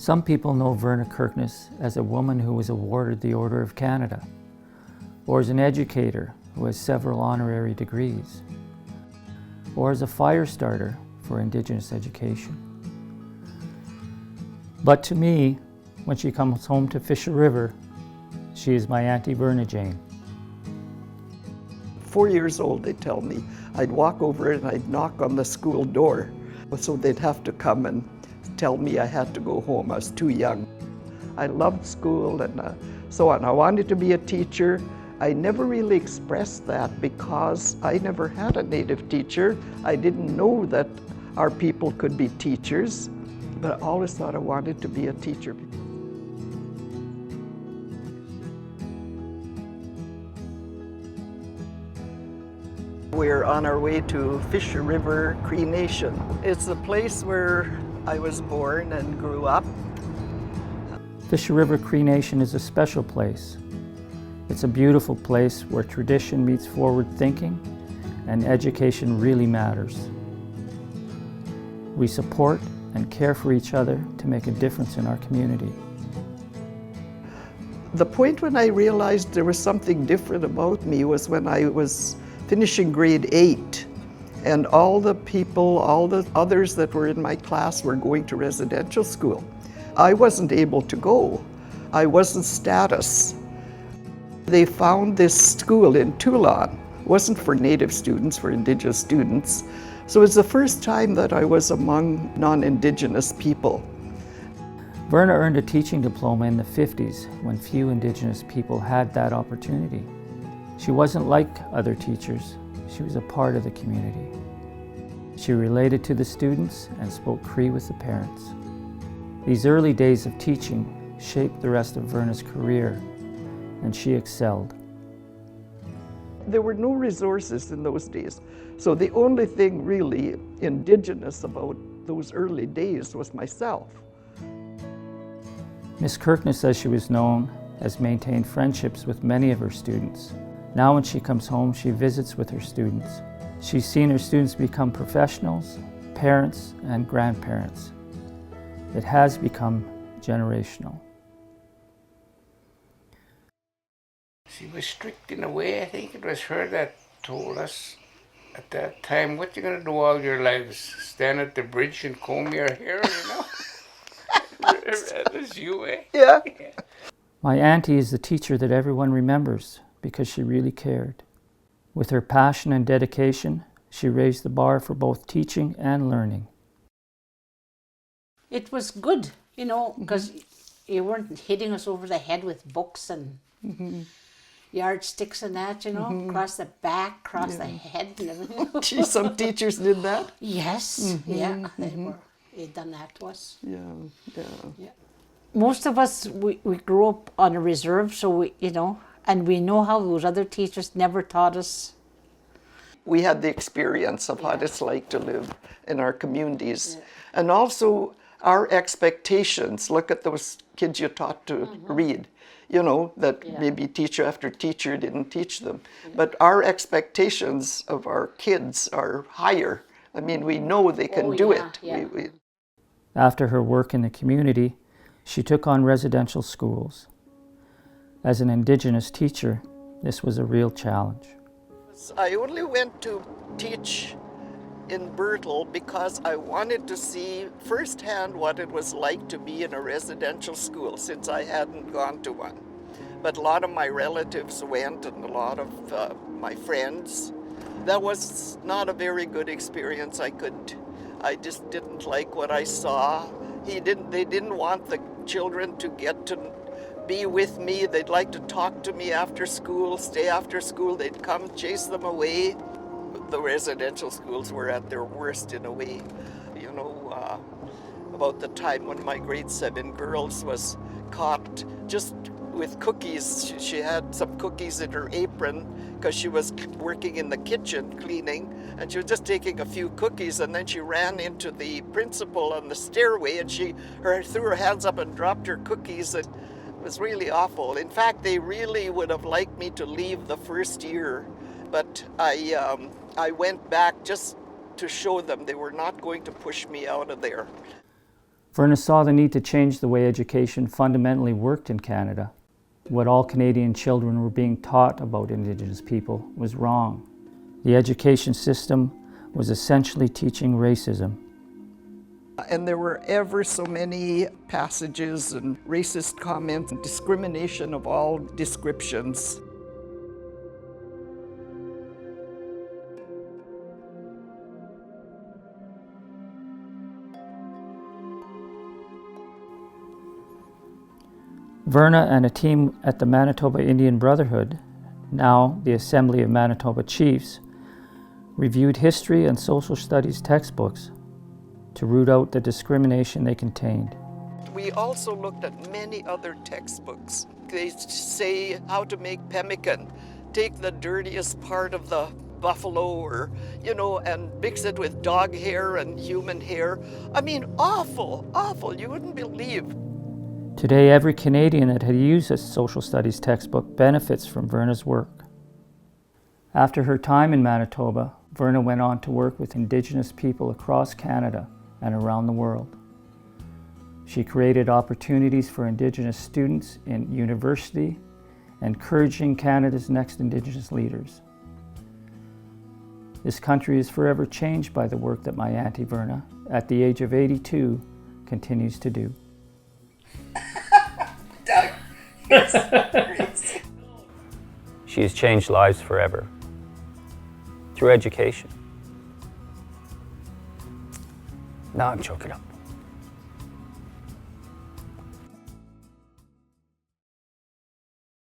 Some people know Verna Kirkness as a woman who was awarded the Order of Canada, or as an educator who has several honorary degrees, or as a fire starter for Indigenous education. But to me, when she comes home to Fisher River, she is my Auntie Verna Jane. 4 years old, they tell me. I'd walk over and I'd knock on the school door, so they'd have to come and tell me I had to go home. I was too young. I loved school and so on. I wanted to be a teacher. I never really expressed that because I never had a Native teacher. I didn't know that our people could be teachers, but I always thought I wanted to be a teacher. We're on our way to Fisher River Cree Nation. It's the place where I was born and grew up. Fisher River Cree Nation is a special place. It's a beautiful place where tradition meets forward thinking and education really matters. We support and care for each other to make a difference in our community. The point when I realized there was something different about me was when I was finishing grade 8, and all the people, all the others that were in my class were going to residential school. I wasn't able to go. I wasn't status. They found this school in Toulon. It wasn't for Native students, for Indigenous students. So it was the first time that I was among non-Indigenous people. Verna earned a teaching diploma in the 50s when few Indigenous people had that opportunity. She wasn't like other teachers. She was a part of the community. She related to the students and spoke Cree with the parents. These early days of teaching shaped the rest of Verna's career, and she excelled. There were no resources in those days, so the only thing really Indigenous about those early days was myself. Miss Kirkness, as she was known, has maintained friendships with many of her students. Now when she comes home, she visits with her students. She's seen her students become professionals, parents, and grandparents. It has become generational. She was strict in a way. I think it was her that told us at that time, what you gonna do all your lives? Stand at the bridge and comb your hair, you know? That was you, eh? Yeah. My auntie is the teacher that everyone remembers because she really cared. With her passion and dedication, she raised the bar for both teaching and learning. It was good, you know, because you weren't hitting us over the head with books and yardsticks and that, you know, across the back, across the head and everything. Gee, some teachers did that? Yes, they'd done that to us. Yeah. Most of us, we grew up on a reserve, so we, you know, and we know how those other teachers never taught us. We had the experience of what it's like to live in our communities. And also our expectations. Look at those kids you taught to read, you know, that maybe teacher after teacher didn't teach them. But our expectations of our kids are higher. I mean, we know they can do it. After her work in the community, she took on residential schools. As an Indigenous teacher, this was a real challenge. I only went to teach in Bertel because I wanted to see firsthand what it was like to be in a residential school, since I hadn't gone to one. But a lot of my relatives went, and a lot of my friends. That was not a very good experience. I just didn't like what I saw. They didn't want the children to get to be with me. They'd like to talk to me after school, stay after school. They'd come chase them away. The residential schools were at their worst in a way. You know, about the time when my grade 7 girls was caught just with cookies. She had some cookies in her apron because she was working in the kitchen cleaning, and she was just taking a few cookies, and then she ran into the principal on the stairway, and she threw her hands up and dropped her cookies. And it was really awful. In fact, they really would have liked me to leave the first year, but I went back just to show them they were not going to push me out of there. Verna saw the need to change the way education fundamentally worked in Canada. What all Canadian children were being taught about Indigenous people was wrong. The education system was essentially teaching racism. And there were ever so many passages and racist comments and discrimination of all descriptions. Verna and a team at the Manitoba Indian Brotherhood, now the Assembly of Manitoba Chiefs, reviewed history and social studies textbooks to root out the discrimination they contained. We also looked at many other textbooks. They say how to make pemmican, take the dirtiest part of the buffalo or, and mix it with dog hair and human hair. I mean, awful, you wouldn't believe. Today, every Canadian that had used a social studies textbook benefits from Verna's work. After her time in Manitoba, Verna went on to work with Indigenous people across Canada and around the world. She created opportunities for Indigenous students in university, encouraging Canada's next Indigenous leaders. This country is forever changed by the work that my Auntie Verna, at the age of 82, continues to do. Doug, yes. She has changed lives forever through education. No, I'm joking.